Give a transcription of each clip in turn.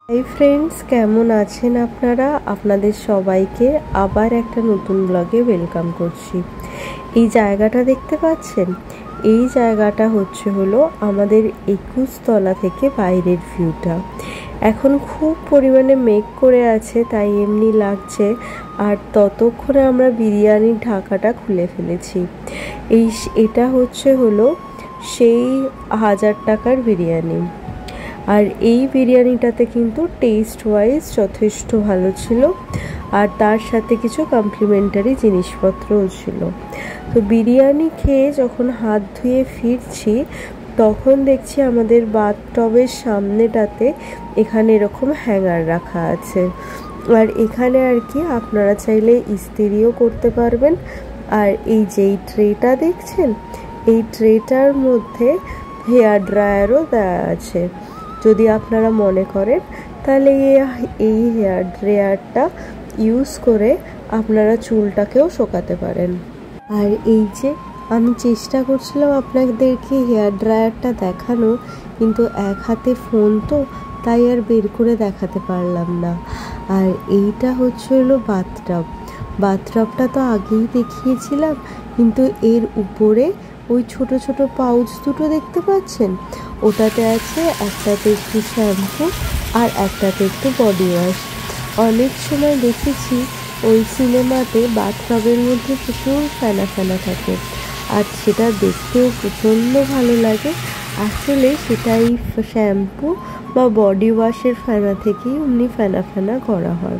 Hi friends, কেমন আছেন আপনারা? আপনাদের সবাইকে আবার একটা নতুন ব্লগে ওয়েলকাম করছি। এই জায়গাটা দেখতে পাচ্ছেন, এই জায়গাটা হলো আমাদের 21 তলা থেকে বাইরের ভিউটা। এখন খুব পরিমাণে মেঘ করে আছে, তাই এমনি লাগছে। আর ততক্ষণে আমরা বিরিয়ানির ঢাকাটা খুলে ফেলেছি। এটা হলো সেই 1000 টাকার বিরিয়ানি। আর এই বিরিয়ানিটাতে কিন্তু টেস্ট ওয়াইজ যথেষ্ট ভালো ছিল, আর তার সাথে কিছু কমপ্লিমেন্টারি জিনিসপত্রও ছিল। তো বিরিয়ানি খেয়ে যখন হাত ধুয়ে ফিরছি, তখন দেখছি আমাদের বাথটবের সামনেটাতে এখানে এরকম হ্যাঙ্গার রাখা আছে। আর এখানে আর কি আপনারা চাইলে ইস্ত্রিও করতে পারবেন। আর এই যেই ট্রেটা দেখছেন, এই ট্রেটার মধ্যে হেয়ার ড্রায়ারও দেওয়া আছে। যদি আপনারা মনে করেন তাহলে এই হেয়ার ড্রায়ারটা ইউজ করে আপনারা চুলটাকেও শোকাতে পারেন। আর এই যে আমি চেষ্টা করছিলাম আপনাদেরকে হেয়ার ড্রায়ারটা দেখানো, কিন্তু এক হাতে ফোন তো, তাই আর বের করে দেখাতে পারলাম না। আর এইটা হলো বাথটবটা তো আগেই দেখিয়েছিলাম, কিন্তু এর উপরে ওই ছোট ছোট পাউচ দুটো দেখতে পাচ্ছেন, ওটাতে আছে একটাতে একটু শ্যাম্পু আর একটাতে একটু বডি ওয়াশ। অনেক সময় দেখেছি ওই সিনেমাতে বাথটবের মধ্যে প্রচুর ফেনা ফেনা থাকে, আর সেটা দেখতেও প্রচণ্ড ভালো লাগে। আসলে সেটাই শ্যাম্পু বা বডি ওয়াশের ফেনা থেকেই এমনি ফেনা ফেনা করা হয়।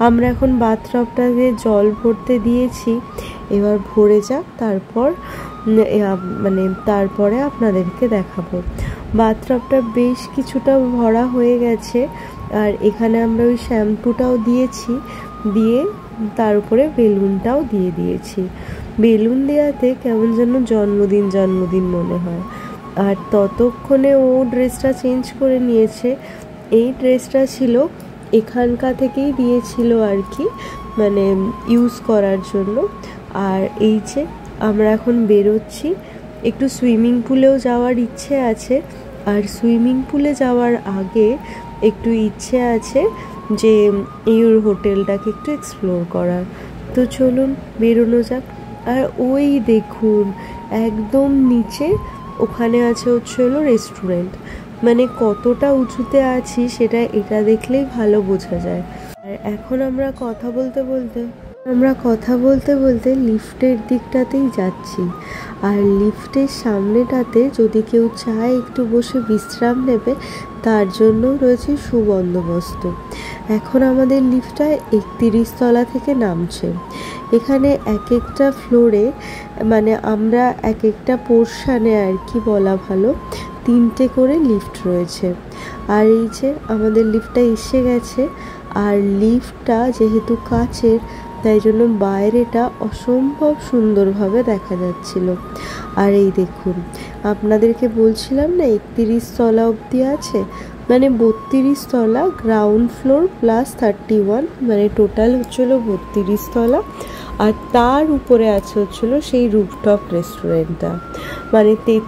আমরা এখন বাথটবটাতে জল ভরতে দিয়েছি, এবার ভরে যাক, তারপরে আপনাদেরকে দেখাবো। বাথটবটা বেশ কিছুটা ভরা হয়ে গেছে, আর এখানে আমরা ওই শ্যাম্পুটাও দিয়েছি, দিয়ে তার উপরে বেলুনটাও দিয়ে দিয়েছি। বেলুন দেওয়াতে কেমন যেন জন্মদিন মনে হয়। আর ততক্ষণে ও ড্রেসটা চেঞ্জ করে নিয়েছে। এই ড্রেসটা ছিল এখানকার থেকেই দিয়েছিল আর কি, ইউজ করার জন্য। আর এই যে আমরা এখন বেরোচ্ছি, একটু সুইমিং পুলেও যাওয়ার ইচ্ছে আছে। আর সুইমিং পুলে যাওয়ার আগে একটু ইচ্ছে আছে যে এই হোটেলটাকে একটু এক্সপ্লোর করার। তো চলুন বেরোনো যাক। আর ওই দেখুন একদম নিচে ওখানে আছে রেস্টুরেন্ট। কতটা উঁচুতে আছি সেটা এটা দেখলেই ভালো বোঝা যায়। আর এখন আমরা কথা বলতে বলতে লিফটের দিকটাতেই যাচ্ছি। আর লিফটের সামনেটাতে যদি কেউ চায় একটু বসে বিশ্রাম নেবে, তার জন্য রয়েছে সুবন্দোবস্ত। এখন আমাদের লিফটটা 31 তলা থেকে নামছে। এখানে এক একটা ফ্লোরে আমরা এক একটা পোর্শানে আর কি বলা ভালো, 3টে করে লিফট রয়েছে। আর এই যে আমাদের লিফটটা এসে গেছে। আর লিফটটা যেহেতু কাচের, তাই জন্য বাইরেটা অসম্ভব সুন্দরভাবে দেখা যাচ্ছিল। আর এই দেখুন, আপনাদেরকে বলছিলাম না 31 তলা অবধি আছে, 32 তলা, গ্রাউন্ড ফ্লোর প্লাস 31, টোটাল 32 তলা। আর তার উপরে আছে সেই রুফটপ রেস্টুরেন্টটা,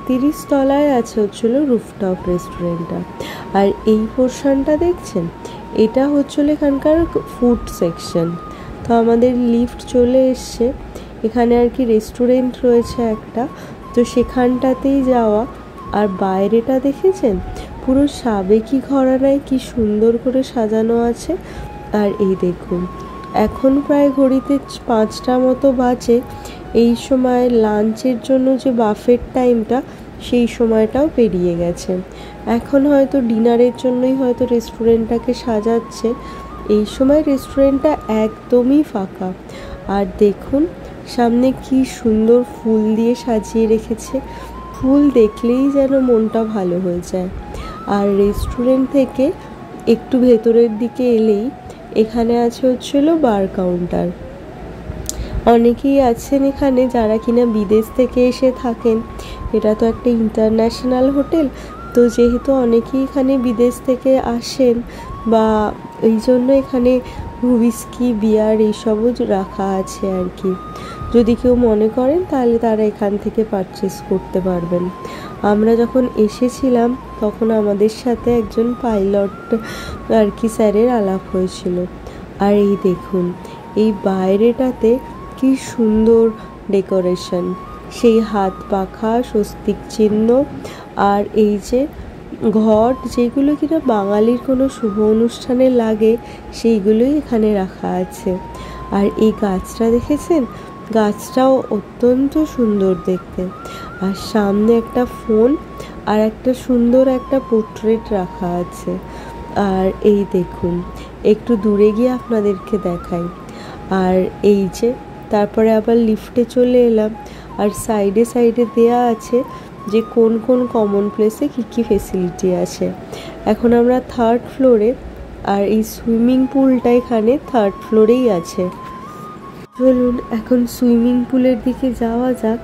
33 তলায় আছে রুফটপ রেস্টুরেন্টটা। আর এই পোর্শনটা দেখছেন, এটা এখানকার ফুড সেকশন। তো আমাদের লিফট চলে এসছে, এখানে আর কি রেস্টুরেন্ট রয়েছে একটা, তো সেখানটাতেই যাওয়া। আর বাইরেটা দেখেছেন, পুরো সাবেকি ঘরানায় কি সুন্দর করে সাজানো আছে। আর এই দেখুন, এখন প্রায় ঘড়িতে 5টা মতো বাজে। এই সময় লাঞ্চের জন্য যে বাফেট টাইমটা, সেই সময়টাও পেরিয়ে গেছে। এখন হয়তো ডিনারের জন্যই হয়তো রেস্টুরেন্টটাকে সাজাচ্ছে। এই সময় রেস্টুরেন্টটা একদমই ফাঁকা। আর দেখুন সামনে কি সুন্দর ফুল দিয়ে সাজিয়ে রেখেছে, ফুল দেখলেই যেন মনটা ভালো হয়ে যায়। আর রেস্টুরেন্ট থেকে একটু ভেতরের দিকে এলেই এখানে আছে বার কাউন্টার। অনেকেই আছেন এখানে যারা কিনা বিদেশ থেকে এসে থাকেন। এটা তো একটা ইন্টারন্যাশনাল হোটেল, তো যেহেতু অনেকেই এখানে বিদেশ থেকে আসেন, বা এই জন্য এখানে হুইস্কি, বিয়ার এইসবও রাখা আছে আর কি। যদি কেউ মনে করেন তাহলে তারা এখান থেকে পারচেস করতে পারবেন। আমরা যখন এসেছিলাম তখন আমাদের সাথে একজন পাইলট আর কি স্যারের আলাপ হয়েছিল। আর এই দেখুন এই বাইরেটাতে কি সুন্দর ডেকোরেশন, সেই হাত পাখা, স্বস্তিক চিহ্ন, আর এই যে ঘট যেগুলো কিনা বাঙালির কোনো শুভ অনুষ্ঠানে লাগে সেইগুলোই এখানে রাখা আছে। আর এই গাছটা দেখেছেন, গাছটাও অত্যন্ত সুন্দর দেখতে। আর সামনে একটা ফোন আর একটা সুন্দর একটা পোর্ট্রেট রাখা আছে। আর এই দেখুন একটু দূরে গিয়ে আপনাদেরকে দেখাই। আর এই যে তারপরে আবার লিফটে চলে এলাম, আর সাইডে সাইডে দেয়া আছে যে কোন কোন কমন প্লেসে কী কী ফেসিলিটি আছে। এখন আমরা 3rd ফ্লোরে, আর এই সুইমিং পুলটা এখানে 3rd ফ্লোরেই আছে। চলুন এখন সুইমিং পুলের দিকে যাওয়া যাক।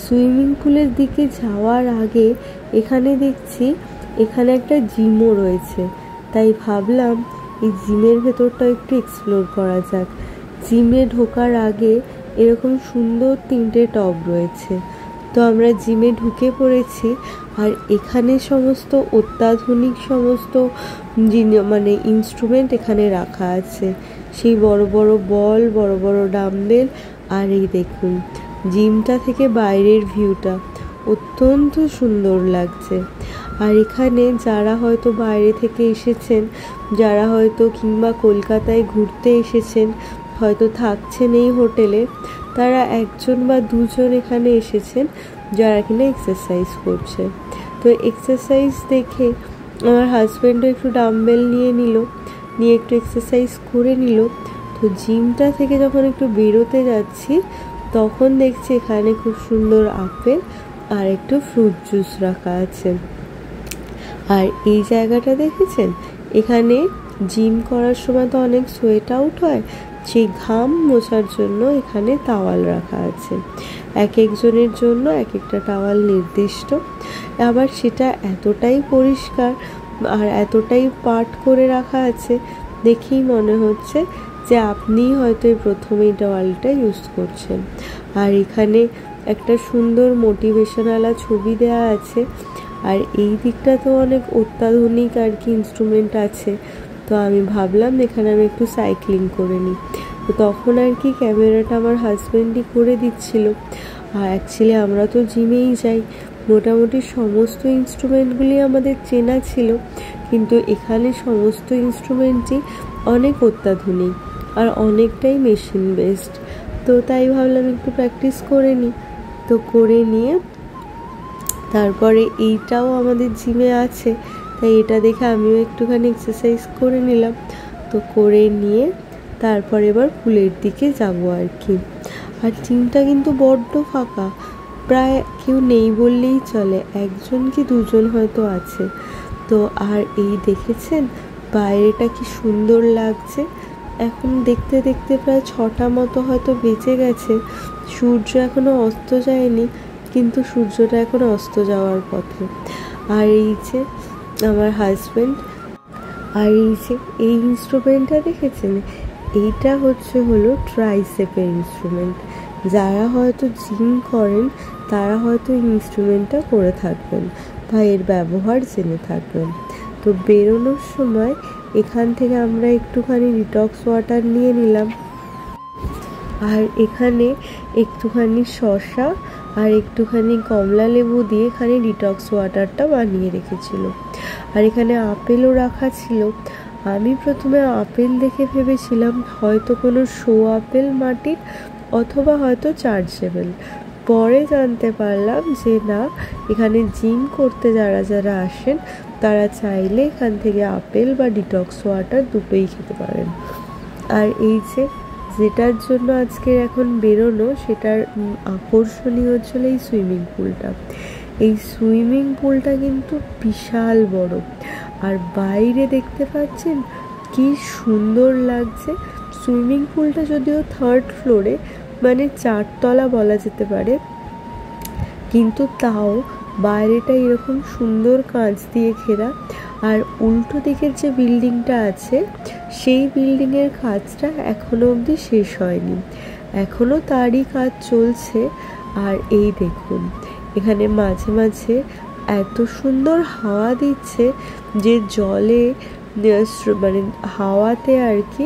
সুইমিং পুলের দিকে যাওয়ার আগে এখানে দেখছি এখানে একটা জিমও রয়েছে, তাই ভাবলাম এই জিমের ভেতরটা একটু এক্সপ্লোর করা যাক। জিমে ঢোকার আগে এরকম সুন্দর 3টে টব রয়েছে। তো আমরা জিমে ঢুকে পড়েছি, আর এখানে সমস্ত অত্যাধুনিক সমস্ত মানে ইনস্ট্রুমেন্ট এখানে রাখা আছে। সেই বড় বড় বল, বড় বড় ডাম্বেল। আর এই দেখুন জিমটা থেকে বাইরের ভিউটা অত্যন্ত সুন্দর লাগছে। আর এখানে যারা হয়তো বাইরে থেকে এসেছেন, যারা হয়তো কিংবা কলকাতায় ঘুরতে এসেছেন, হয়তো থাকছেন এই হোটেলে, তারা 1জন বা 2জন এখানে এসেছেন যারা কিনা এক্সারসাইজ করছে। তো এক্সারসাইজ দেখে আমার হাজব্যান্ডও একটু ডাম্বেল নিয়ে একটু এক্সারসাইজ করে নিল। তো জিমটা থেকে যখন একটু বেরোতে যাচ্ছি তখন দেখছি এখানে খুব সুন্দর আপেল আর একটু ফ্রুট জুস রাখা আছে। আর এই জায়গাটা দেখেছেন, এখানে জিম করার সময় তো অনেক সোয়েট আউট হয়, সেই ঘাম মোছার জন্য এখানে টাওয়াল রাখা আছে। এক একজনের জন্য এক একটা টাওয়াল নির্দিষ্ট। আবার সেটা এতটাই পরিষ্কার আর এতটাই পাট করে রাখা আছে, দেখেই মনে হচ্ছে যে আপনিই হয়তো এই প্রথম এই টাওয়ালটা ইউজ করছেন। আর এখানে একটা সুন্দর মোটিভেশনালা ছবি দেওয়া আছে। আর এই দিকটা তো অনেক অত্যাধুনিক আর কি ইনস্ট্রুমেন্ট আছে। তো আমি ভাবলাম এখানে আমি একটু সাইক্লিং করে নিই। তো তখন আর কি ক্যামেরাটা আমার হাজব্যান্ডই করে দিচ্ছিল। আর অ্যাকচুয়ালি আমরা তো জিমেই যাই, মোটামুটি সমস্ত ইনস্ট্রুমেন্টগুলি আমাদের চেনা ছিল, কিন্তু এখানে সমস্ত ইনস্ট্রুমেন্টই অনেক অত্যাধুনিক আর অনেকটাই মেশিন বেসড। তো তাই ভাবলাম একটু প্র্যাকটিস করে নিই। তো করে নিয়ে তারপরে এইটাও আমাদের জিমে আছে, তাই এটা দেখে আমিও একটুখানি এক্সারসাইজ করে নিলাম। তো করে নিয়ে তারপর এবার পুলের দিকে যাবো আর কি। আর জিমটা কিন্তু বড্ড ফাঁকা, প্রায় কেউ নেই বললেই চলে, 1জন কি 2জন হয়তো আছে। তো আর এই দেখেছেন বাইরেটা কি সুন্দর লাগছে। এখন দেখতে দেখতে প্রায় 6টা মতো হয়তো বেজে গেছে। সূর্য এখনও অস্ত যায়নি, কিন্তু সূর্যটা এখন অস্ত যাওয়ার পথে। আর এই যে আমার হাজব্যান্ড, আর এই যে এই ইনস্ট্রুমেন্টটা দেখেছেন, এইটা হলো ট্রাইসেপের ইনস্ট্রুমেন্ট। যারা হয়তো জিম করেন তারা হয়তো ইনস্ট্রুমেন্টটা করে থাকবেন বা এর ব্যবহার জেনে থাকবেন। তো বেরোনোর সময় এখান থেকে আমরা একটুখানি ডিটক্স ওয়াটার নিয়ে নিলাম। আর এখানে একটুখানি শসা আর একটুখানি কমলা লেবু দিয়ে এখানে ডিটক্স ওয়াটারটা বানিয়ে রেখেছিল। আর এখানে আপেলও রাখা ছিল। আমি প্রথমে আপেল দেখে ভেবেছিলাম হয়তো কোনো শো আপেল মাটির, অথবা হয়তো চার্জেবল। পরে জানতে পারলাম যে না, এখানে জিম করতে যারা আসেন তারা চাইলে এখান থেকে আপেল বা ডিটক্স ওয়াটার দুটোই খেতে পারেন। আর এই যে যেটার জন্য আজকে এখন বেরোনো, সেটার আকর্ষণীয় হচ্ছিল এই সুইমিং পুলটা। এই সুইমিং পুলটা কিন্তু বিশাল বড়, আর বাইরে দেখতে পাচ্ছেন কি সুন্দর লাগছে। সুইমিং পুলটা যদিও 3rd ফ্লোরে, মানে 4তলা বলা যেতে পারে, কিন্তু তাও বাইরেটা এরকম সুন্দর কাঁচ দিয়ে ঘেরা। আর উল্টো দিকের যে বিল্ডিংটা আছে সেই বিল্ডিংয়ের কাজটা এখনো অবধি শেষ হয়নি, এখনো তারই কাজ চলছে। আর এই দেখুন এখানে মাঝে মাঝে এত সুন্দর হাওয়া দিচ্ছে যে জলে মানে হাওয়াতে আর কি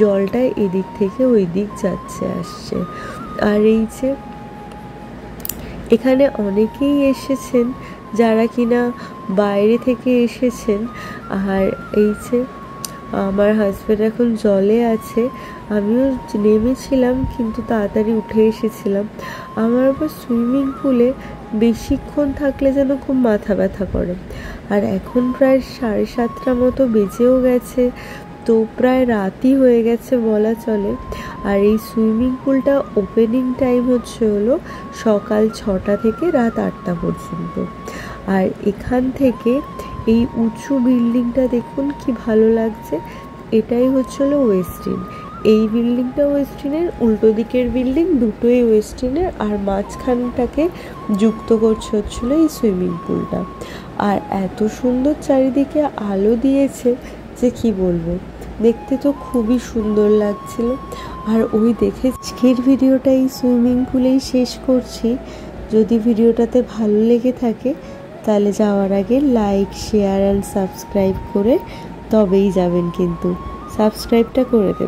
জলটা এদিক থেকে ওই দিক যাচ্ছে আসছে। আর এই যে এখানে অনেকেই এসেছেন যারা কিনা বাইরে থেকে এসেছেন। আর এই যে আমার হাজব্যান্ড এখন জলে আছে, আমিও নেমেছিলাম কিন্তু তাড়াতাড়ি উঠে এসেছিলাম। আমার আবার সুইমিং পুলে বেশিক্ষণ থাকলে যেন খুব মাথা ব্যথা করে। আর এখন প্রায় 7:30 মতো বেজেও গেছে, তো প্রায় রাতই হয়ে গেছে বলা চলে। আর এই সুইমিং পুলটা ওপেনিং টাইম হলো সকাল 6টা থেকে রাত 8টা পর্যন্ত। আর এখান থেকে এই উঁচু বিল্ডিংটা দেখুন কি ভালো লাগছে। এটাই হচ্ছিল ওয়েস্টিন। এই বিল্ডিংটা ওয়েস্টিনের, উল্টো দিকের বিল্ডিং দুটোই ওয়েস্টিনের, আর মাঝখানটাকে যুক্ত করছে হচ্ছিল এই সুইমিং পুলটা। আর এত সুন্দর চারিদিকে আলো দিয়েছে যে কি বলবো, দেখতে তো খুবই সুন্দর লাগছিল। আর ওই দেখে আজকের ভিডিওটা এই সুইমিং পুলেই শেষ করছি। যদি ভিডিওটাতে ভালো লেগে থাকে তাহলে যাওয়ার আগে লাইক, শেয়ার অ্যান্ড সাবস্ক্রাইব করে তবেই যাবেন, কিন্তু সাবস্ক্রাইবটা করে দেবেন।